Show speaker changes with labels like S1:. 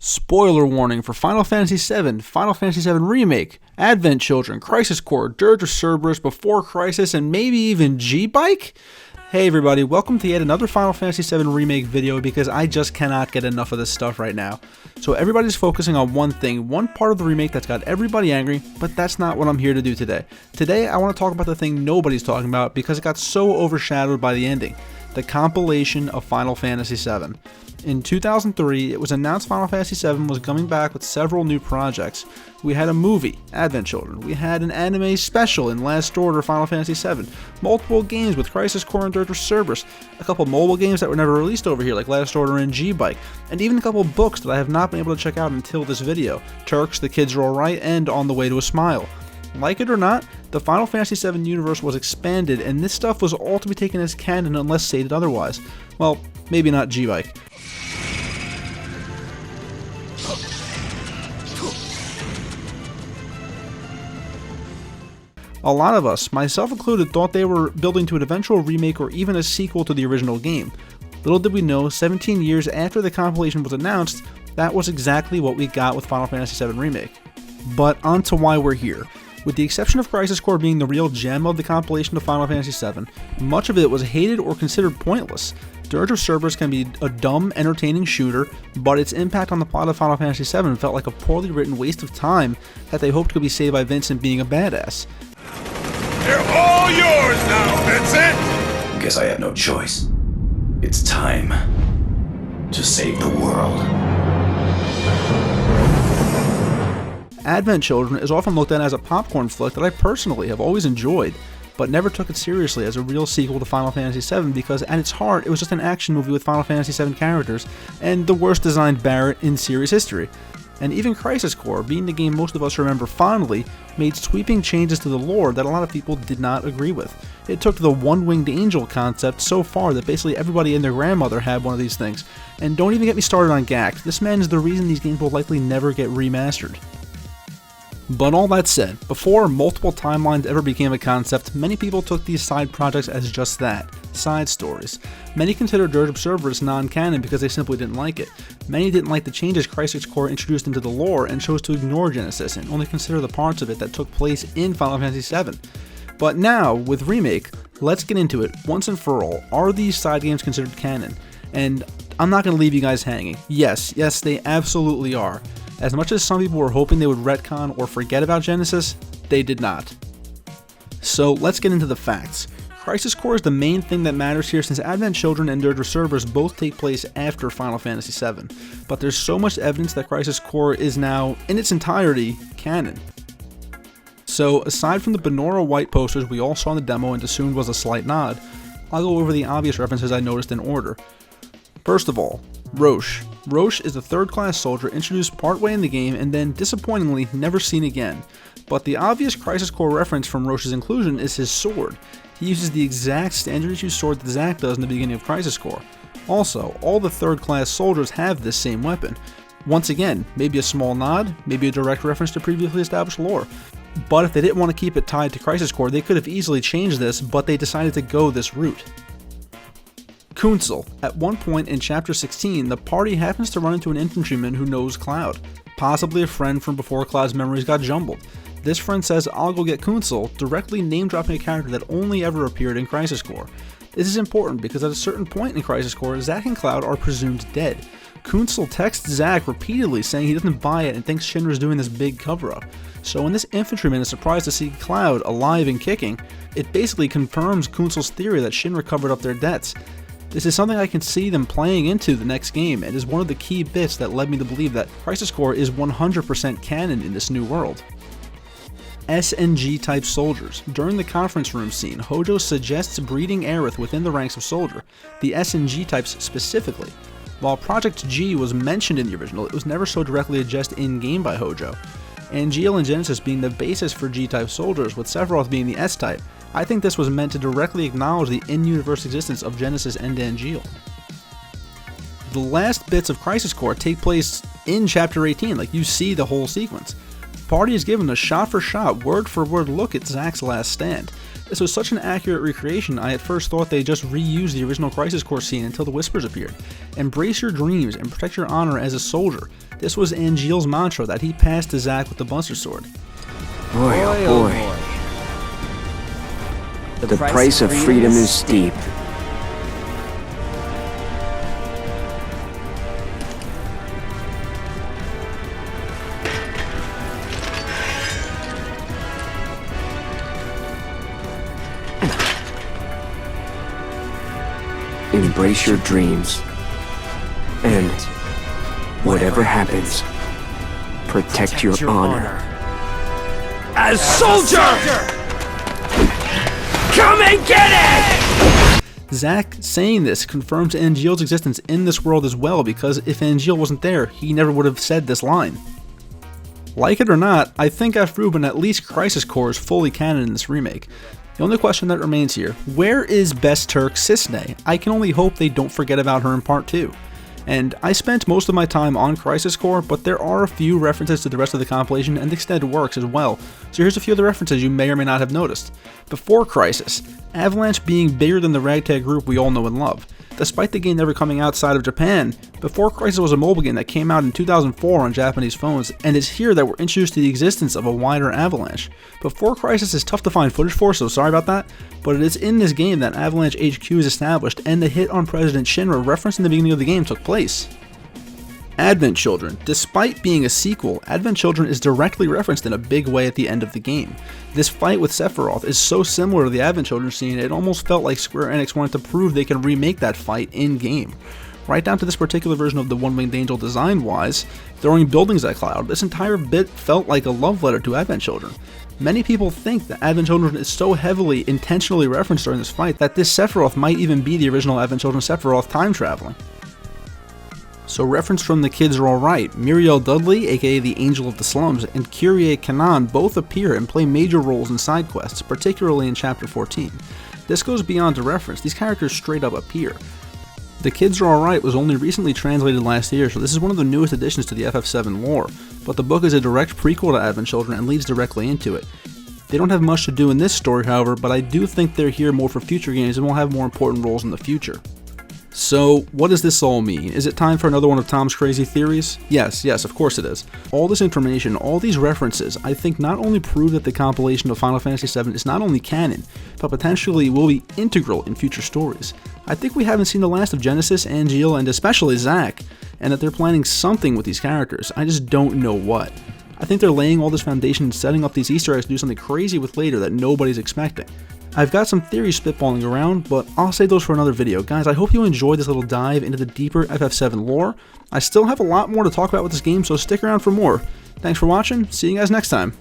S1: Spoiler warning for Final Fantasy VII, Final Fantasy VII Remake, Advent Children, Crisis Core, Dirge of Cerberus, Before Crisis, and maybe even G-Bike? Hey everybody, welcome to yet another Final Fantasy VII Remake video because I just cannot get enough of this stuff right now. So everybody's focusing on one thing, one part of the remake that's got everybody angry, but that's not what I'm here to do today. Today I want to talk about the thing nobody's talking about because it got so overshadowed by the ending, the compilation of Final Fantasy VII. In 2003, it was announced Final Fantasy VII was coming back with several new projects. We had a movie, Advent Children. We had an anime special in Last Order Final Fantasy VII. Multiple games with Crisis Core and Dirge of Cerberus. A couple mobile games that were never released over here like Last Order and G-Bike. And even a couple books that I have not been able to check out until this video. Turks, The Kids Are Alright, and On the Way to a Smile. Like it or not, the Final Fantasy VII universe was expanded and this stuff was all to be taken as canon unless stated otherwise. Well, maybe not G-Bike. A lot of us, myself included, thought they were building to an eventual remake or even a sequel to the original game. Little did we know, 17 years after the compilation was announced, that was exactly what we got with Final Fantasy VII Remake. But on to why we're here. With the exception of Crisis Core being the real gem of the compilation of Final Fantasy VII, much of it was hated or considered pointless. Dirge of Cerberus can be a dumb, entertaining shooter, but its impact on the plot of Final Fantasy VII felt like a poorly written waste of time that they hoped could be saved by Vincent being a badass.
S2: They're all yours now, Vincent!
S3: Guess I have no choice. It's time to save the world.
S1: Advent Children is often looked at as a popcorn flick that I personally have always enjoyed, but never took it seriously as a real sequel to Final Fantasy VII because at its heart it was just an action movie with Final Fantasy VII characters and the worst designed Barret in series history. And even Crisis Core, being the game most of us remember fondly, made sweeping changes to the lore that a lot of people did not agree with. It took the one-winged angel concept so far that basically everybody and their grandmother had one of these things. And don't even get me started on Gact, this man is the reason these games will likely never get remastered. But all that said, before multiple timelines ever became a concept, many people took these side projects as just that, side stories. Many considered Dirge of Cerberus non-canon because they simply didn't like it. Many didn't like the changes Crisis Core introduced into the lore and chose to ignore Genesis and only consider the parts of it that took place in Final Fantasy VII. But now, with Remake, let's get into it once and for all. Are these side games considered canon? And I'm not going to leave you guys hanging. Yes, they absolutely are. As much as some people were hoping they would retcon or forget about Genesis, they did not. So let's get into the facts. Crisis Core is the main thing that matters here since Advent Children and Dirge of Cerberus both take place after Final Fantasy VII, but there's so much evidence that Crisis Core is now, in its entirety, canon. So aside from the Benora White posters we all saw in the demo and assumed was a slight nod, I'll go over the obvious references I noticed in order. First of all, Roche. Roche is a third-class soldier introduced partway in the game and then, disappointingly, never seen again. But the obvious Crisis Core reference from Roche's inclusion is his sword. He uses the exact standard-issue sword that Zack does in the beginning of Crisis Core. Also, all the third-class soldiers have this same weapon. Once again, maybe a small nod, maybe a direct reference to previously established lore. But if they didn't want to keep it tied to Crisis Core, they could have easily changed this, but they decided to go this route. Kunsel. At one point in Chapter 16, the party happens to run into an infantryman who knows Cloud, possibly a friend from before Cloud's memories got jumbled. This friend says, "I'll go get Kunsel," directly name-dropping a character that only ever appeared in Crisis Core. This is important because at a certain point in Crisis Core, Zack and Cloud are presumed dead. Kunsel texts Zack repeatedly saying he doesn't buy it and thinks Shinra's doing this big cover-up. So when this infantryman is surprised to see Cloud alive and kicking, it basically confirms Kunsel's theory that Shinra covered up their debts. This is something I can see them playing into the next game and is one of the key bits that led me to believe that Crisis Core is 100% canon in this new world. SNG type soldiers. During the conference room scene, Hojo suggests breeding Aerith within the ranks of soldier, the SNG types specifically. While Project G was mentioned in the original, it was never so directly addressed in-game by Hojo. Angeal and Genesis being the basis for G-type soldiers, with Sephiroth being the S-type, I think this was meant to directly acknowledge the in-universe existence of Genesis and Angeal. The last bits of Crisis Core take place in Chapter 18, like you see the whole sequence. The party is given a shot-for-shot, word-for-word look at Zack's last stand. This was such an accurate recreation, I at first thought they just reused the original Crisis Core scene until the Whispers appeared. Embrace your dreams and protect your honor as a soldier. This was Angeal's mantra that he passed to Zack with the Buster Sword.
S4: Boy, oh boy. The price of freedom is steep. Embrace your dreams. And whatever happens, protect your honor. As soldier! Come and get it!
S1: Zack saying this confirms Angeal's existence in this world as well, because if Angeal wasn't there, he never would have said this line. Like it or not, I think F. Rubin, at least Crisis Core, is fully canon in this remake. The only question that remains here, where is Best Turk Cisne? I can only hope they don't forget about her in Part 2. And I spent most of my time on Crisis Core, but there are a few references to the rest of the compilation and extended works as well, so here's a few of the references you may or may not have noticed. Before Crisis, Avalanche being bigger than the ragtag group we all know and love. Despite the game never coming outside of Japan, Before Crisis was a mobile game that came out in 2004 on Japanese phones, and it's here that we're introduced to the existence of a wider Avalanche. Before Crisis is tough to find footage for, so sorry about that, but it is in this game that Avalanche HQ is established and the hit on President Shinra referenced in the beginning of the game took place. Advent Children. Despite being a sequel, Advent Children is directly referenced in a big way at the end of the game. This fight with Sephiroth is so similar to the Advent Children scene, it almost felt like Square Enix wanted to prove they can remake that fight in-game. Right down to this particular version of the One-Winged Angel design-wise, throwing buildings at Cloud, this entire bit felt like a love letter to Advent Children. Many people think that Advent Children is so heavily intentionally referenced during this fight that this Sephiroth might even be the original Advent Children Sephiroth time traveling. So reference from The Kids Are Alright, Muriel Dudley, aka the Angel of the Slums, and Kyrie CANON both appear and play major roles in side quests, particularly in Chapter 14. This goes beyond a reference, these characters straight up appear. The Kids Are Alright was only recently translated last year, so this is one of the newest additions to the FF7 lore, but the book is a direct prequel to Advent Children and leads directly into it. They don't have much to do in this story, however, but I do think they're here more for future games and will have more important roles in the future. So, what does this all mean? Is it time for another one of Tom's crazy theories? Yes, of course it is. All this information, all these references, I think not only prove that the compilation of Final Fantasy VII is not only canon, but potentially will be integral in future stories. I think we haven't seen the last of Genesis, Angeal, and especially Zack, and that they're planning something with these characters. I just don't know what. I think they're laying all this foundation and setting up these Easter eggs to do something crazy with later that nobody's expecting. I've got some theories spitballing around, but I'll save those for another video. Guys, I hope you enjoyed this little dive into the deeper FF7 lore. I still have a lot more to talk about with this game, so stick around for more. Thanks for watching, see you guys next time.